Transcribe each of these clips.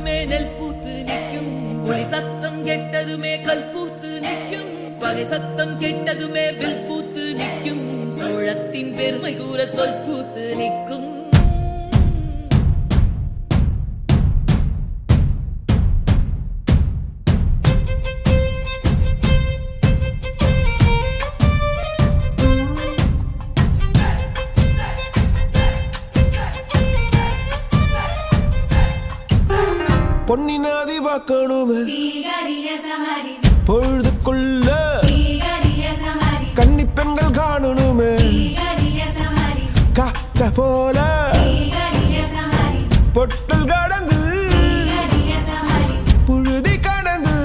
கெட்டதுமே நெல் பூத்து நிற்கும். புலி சத்தம் கெட்டதுமே கல் பூத்து நிற்கும். பகை சத்தம் கெட்டதுமே வில் பூத்து நிற்கும். சோழத்தின் பெருமை கூற சொல் பூத்து நிற்கும். பொன்னி நாதி பார்க்கணுமே பொழுதுக்குள்ள கன்னி பெண்கள் காணணுமே காத்த போல பொட்டல் கடந்து புழுதி கடந்து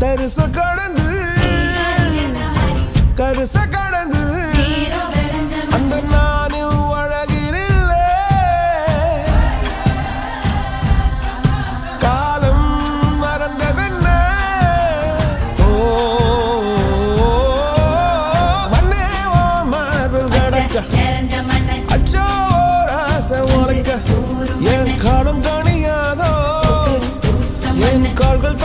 தரிச கடந்து கருச கடந்து அந்த நானும் அழகினில்ல காலம் மறந்ததென்ன மண்ணே ஓ மார்பில் கடக்க அச்சோ ராச உனக்க என் காலம் தனியாதோ என் கால்கள்